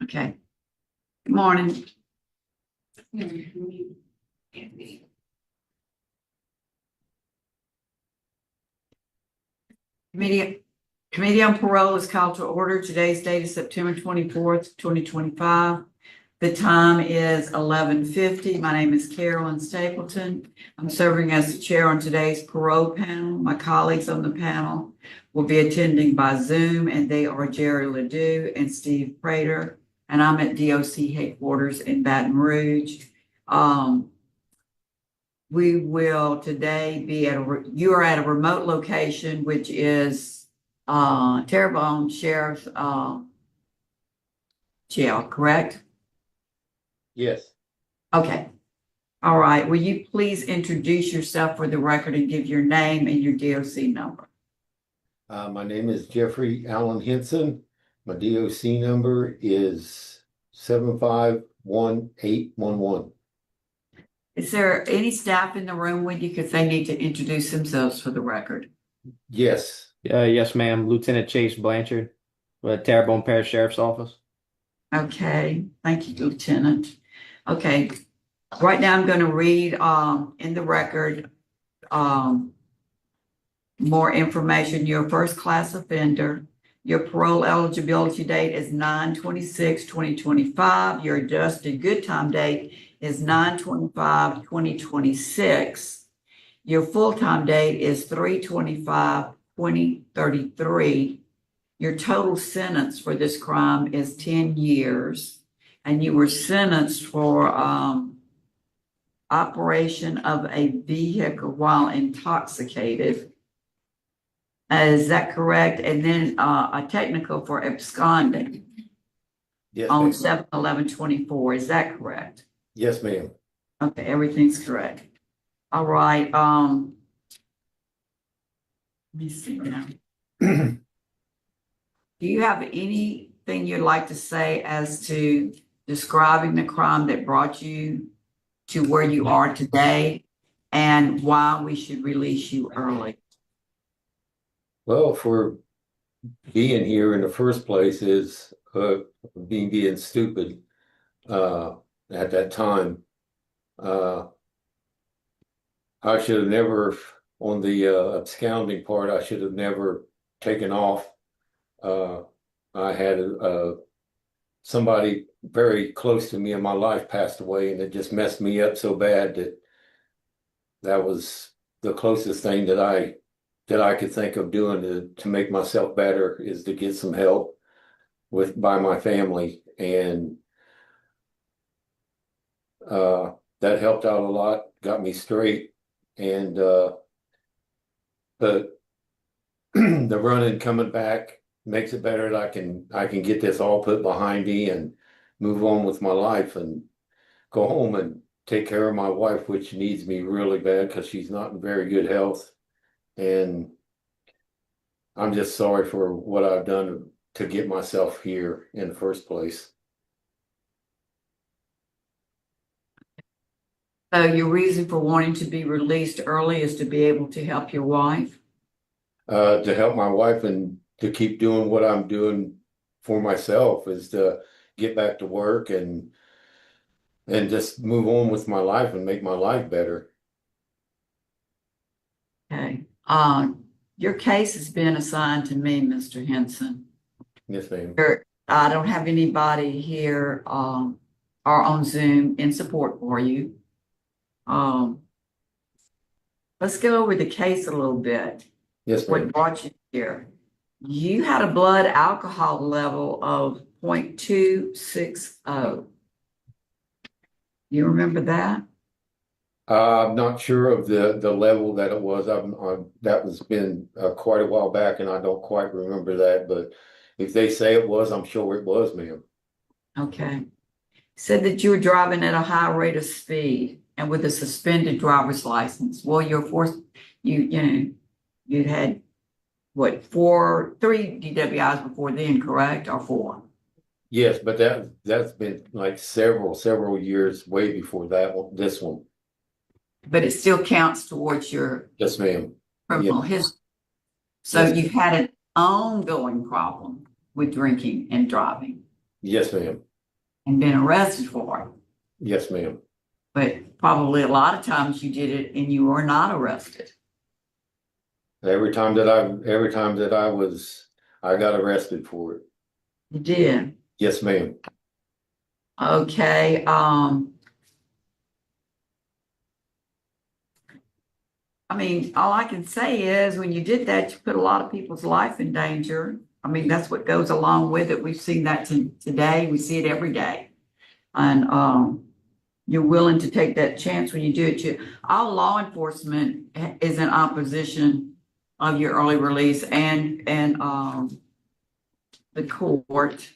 Okay. Good morning. Committee on Parole is called to order. Today's date is September 24th, 2025. The time is 11:50. My name is Carolyn Stapleton. I'm serving as the chair on today's parole panel. My colleagues on the panel will be attending by Zoom, and they are Jerry Ledoux and Steve Prater, and I'm at DOC headquarters in Baton Rouge. We will today be you are at a remote location, which is Terrebonne Sheriff's jail, correct? Yes. Okay. All right. Will you please introduce yourself for the record and give your name and your DOC number? My name is Jeffrey Allen Henson. My DOC number is 751811. Is there any staff in the room with you because they need to introduce themselves for the record? Yes. Yes, ma'am. Lieutenant Chase Blanchard with Terrebonne Parish Sheriff's Office. Okay. Thank you, Lieutenant. Okay. Right now I'm going to read in the record more information. You're a first class offender. Your parole eligibility date is 9/26/2025. Your adjusted good time date is 9/25/2026. Your full-time date is 3/25/2033. Your total sentence for this crime is 10 years, and you were sentenced for operation of a vehicle while intoxicated. Is that correct? And then a technical for absconding Yes, on ma'am. 7/11/24. Is that correct? Yes, ma'am. Okay, everything's correct. All right. Let me see now. Do you have anything you'd like to say as to describing the crime that brought you to where you are today and why we should release you early? Well, for being here in the first place is being stupid at that time. I should have never, on the absconding part, I should have never taken off. I had somebody very close to me in my life passed away, and it just messed me up so bad that was the closest thing that I could think of doing to make myself better is to get some help by my family, and that helped out a lot, got me straight, and but the running coming back makes it better that I can get this all put behind me and move on with my life and go home and take care of my wife, which needs me really bad because she's not in very good health. And I'm just sorry for what I've done to get myself here in the first place. So your reason for wanting to be released early is to be able to help your wife? To help my wife and to keep doing what I'm doing for myself is to get back to work and just move on with my life and make my life better. Okay. Your case has been assigned to me, Mr. Henson. Yes, ma'am. I don't have anybody here or on Zoom in support for you. Let's go over the case a little bit. Yes, ma'am. What brought you here? You had a blood alcohol level of 0.260. You remember that? I'm not sure of the level that it was. That was been quite a while back, and I don't quite remember that. But if they say it was, I'm sure it was, ma'am. Okay. Said that you were driving at a high rate of speed and with a suspended driver's license. Well, you had what, 3 DWIs before then, correct? Or 4? Yes, but that's been like several years way before this one. But it still counts towards your Yes, ma'am. criminal history. So Yes. you've had an ongoing problem with drinking and driving. Yes, ma'am. and been arrested for it. Yes, ma'am. But probably a lot of times you did it and you were not arrested. Every time that I got arrested for it. You did. Yes, ma'am. Okay, I mean, all I can say is when you did that, you put a lot of people's life in danger. I mean, that's what goes along with it. We've seen that today. We see it every day. And you're willing to take that chance when you do it. All law enforcement is in opposition of your early release and the court.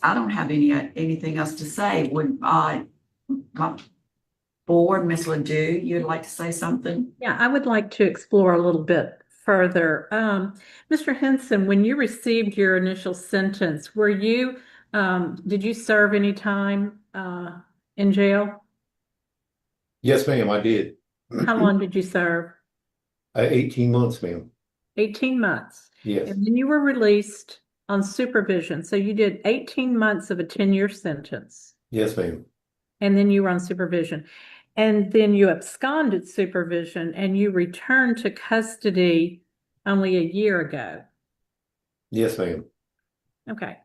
I don't have anything else to say. Would my board, Ms. Ledoux, you'd like to say something? Yeah, I would like to explore a little bit further. Mr. Henson, when you received your initial sentence, did you serve any time in jail? Yes, ma'am, I did. How long did you serve? 18 months, ma'am. 18 months. Yes, And then you were released on supervision. So you did 18 months of a 10-year sentence. yes, ma'am. And then you were on supervision. And then you absconded supervision and you returned to custody only a year ago. Yes, ma'am. Okay.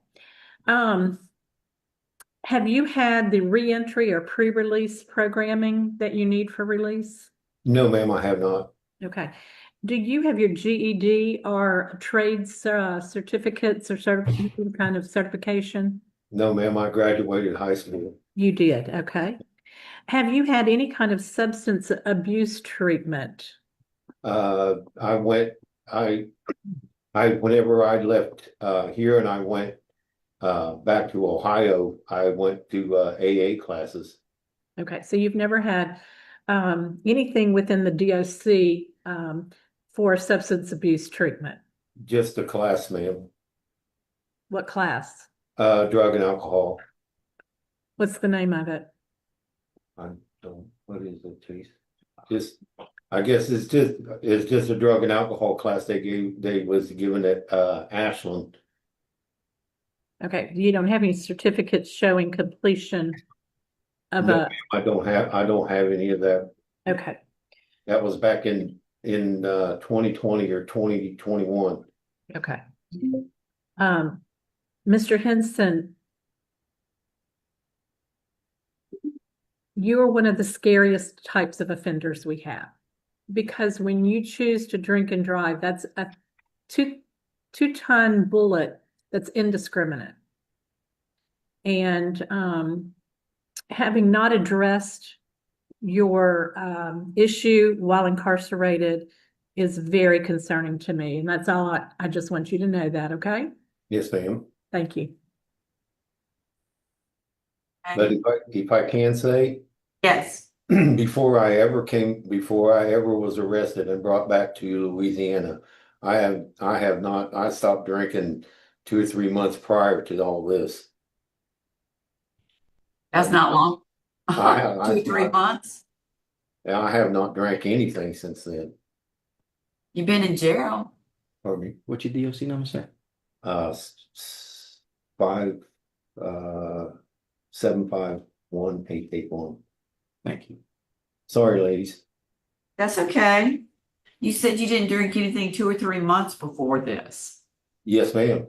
Have you had the reentry or pre-release programming that you need for release? No, ma'am, I have not. Okay. Do you have your GED or trades certificates or some kind of certification? No, ma'am, I graduated high school. You did. Okay. Have you had any kind of substance abuse treatment? Whenever I left here and I went back to Ohio, I went to AA classes. Okay, so you've never had anything within the DOC for substance abuse treatment? Just a class, ma'am. What class? Drug and alcohol. What's the name of it? I don't, what is it, Chase? I guess it's just a drug and alcohol class they was given at Ashland. Okay, you don't have any certificates showing completion of No, I don't have any of that. okay. That was back in 2020 or 2021. Okay. Mr. Henson, you're one of the scariest types of offenders we have. Because when you choose to drink and drive, that's a two-ton bullet that's indiscriminate. And having not addressed your issue while incarcerated is very concerning to me. And that's all I just want you to know that, okay? Yes, ma'am. Thank you. But if I can say, Yes. before I ever was arrested and brought back to Louisiana, I stopped drinking 2 or 3 months prior to all this. That's not long. I- 2, 3 months. And I have not drank anything since then. You've been in jail. Pardon me. What's your DOC number, sir? 751-881. Thank you. Sorry, ladies. That's okay. You said you didn't drink anything 2 or 3 months before this. Yes, ma'am.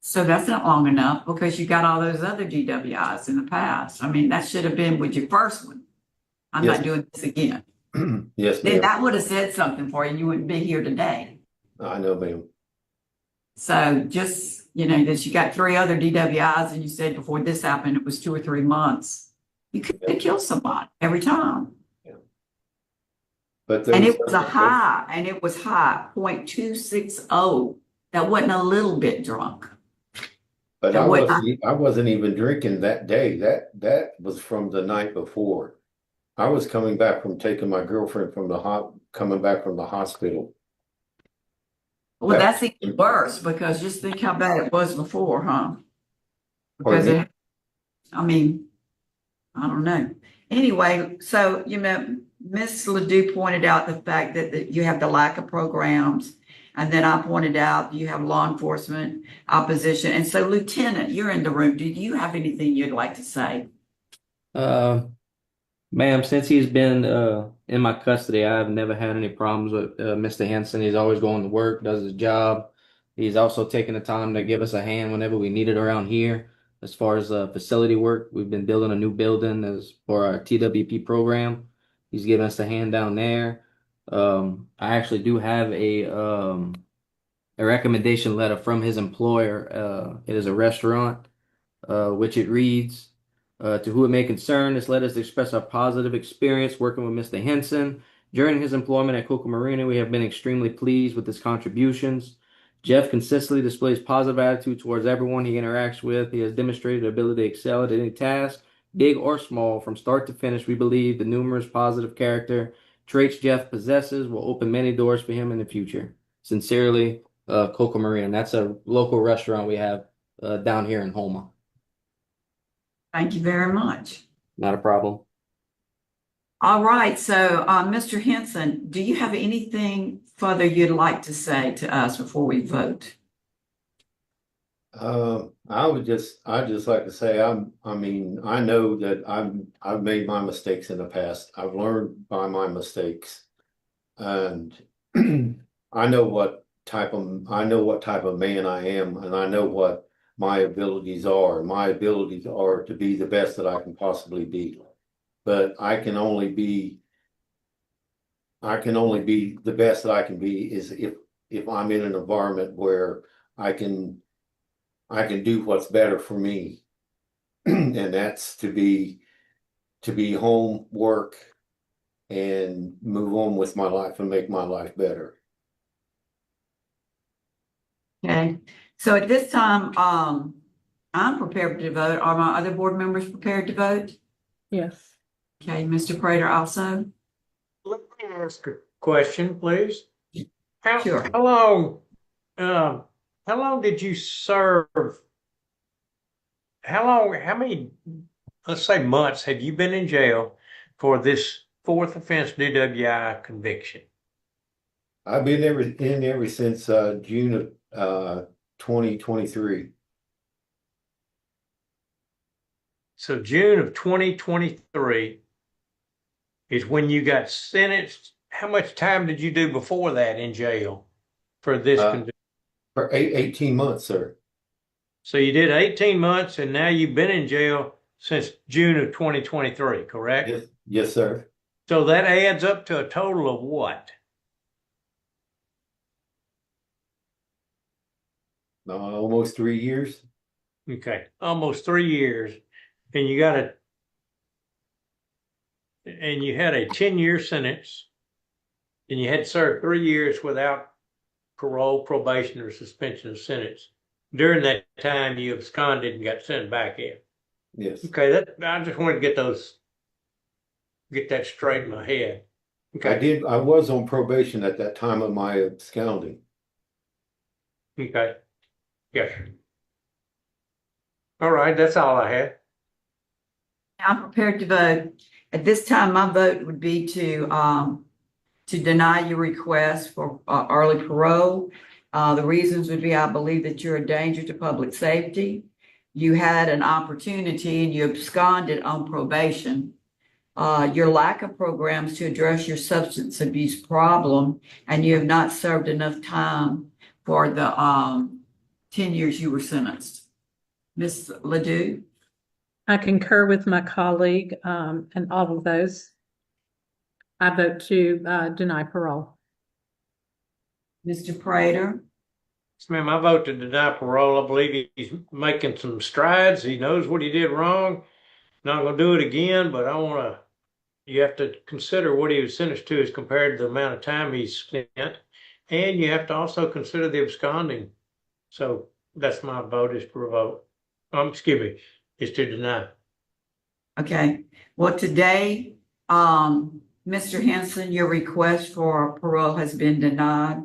So that's not long enough because you got all those other DWIs in the past. I mean, that should have been with your first one. I'm Yes. not doing this again. Yes, Then ma'am. that would have said something for you and you wouldn't be here today. I know, ma'am. So just, that you got 3 other DWIs and you said before this happened, it was 2 or 3 months. You could have killed somebody every time. But And it was high, 0.260. That wasn't a little bit drunk. But And I wasn't even drinking that day. That was from the night before. I was coming back from taking my girlfriend coming back from the hospital. Well, that's even worse because just think how bad it was before, huh? Because Pardon I don't know. Anyway, so, Ms. Ledoux pointed out the fact that you have the lack of programs And then I pointed out you have law enforcement opposition. And so Lieutenant, you're in the room. Do you have anything you'd like to say? Ma'am, since he's been in my custody, I've never had any problems with Mr. Henson. He's always going to work, does his job. He's also taken the time to give us a hand whenever we need it around here. As far as facility work, we've been building a new building as for our TWP program. He's given us a hand down there. I actually do have a recommendation letter from his employer. It is a restaurant, which it reads. To who it may concern, this letter is to express our positive experience working with Mr. Henson. During his employment at Coca Marina, we have been extremely pleased with his contributions. Jeff consistently displays positive attitude towards everyone he interacts with. He has demonstrated the ability to excel at any task, big or small, from start to finish. We believe the numerous positive character traits Jeff possesses will open many doors for him in the future. Sincerely, Coca Marina. That's a local restaurant we have down here in Houma. Thank you very much. Not a problem. All right, so Mr. Henson, do you have anything further you'd like to say to us before we vote? I'd just like to say, I mean, I know that I've made my mistakes in the past. I've learned by my mistakes. And I know what type of man I am, and I know what my abilities are. My abilities are to be the best that I can possibly be. But I can only be the best that I can be is if I'm in an environment where I can do what's better for me. And that's to be home, work, and move on with my life and make my life better. Okay, so at this time, I'm prepared to vote. Are my other board members prepared to vote? Yes. Okay, Mr. Prater also? Let me ask a question, please. Sure. How long did you serve? How many, let's say months, have you been in jail for this fourth offense DWI conviction? I've been in ever since June of 2023. So June of 2023 is when you got sentenced. How much time did you do before that in jail for this conviction? For 18 months, sir. So you did 18 months and now you've been in jail since June of 2023, correct? Yes, sir. So that adds up to a total of what? Almost 3 years. Okay, almost 3 years. And you had a 10-year sentence, and you had served 3 years without parole, probation, or suspension of sentence. During that time, you absconded and got sent back in. Yes. Okay, I just wanted to get that straight in my head. Okay. I was on probation at that time of my absconding. Okay. Yes. All right, that's all I had. I'm prepared to vote. At this time, my vote would be to deny your request for early parole. The reasons would be, I believe that you're a danger to public safety. You had an opportunity and you absconded on probation. Your lack of programs to address your substance abuse problem, and you have not served enough time for the 10 years you were sentenced. Ms. Ledoux? I concur with my colleague and all of those. I vote to deny parole. Mr. Prater? Yes, ma'am, I vote to deny parole. I believe he's making some strides. He knows what he did wrong. Not going to do it again, but you have to consider what he was sentenced to as compared to the amount of time he's spent. And you have to also consider the absconding. So that's my vote, is for a vote. Excuse me, is to deny. Okay, well, today, Mr. Henson, your request for parole has been denied.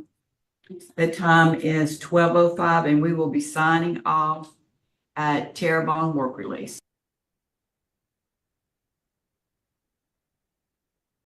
The time is 12:05 and we will be signing off at Terrebonne Work Release.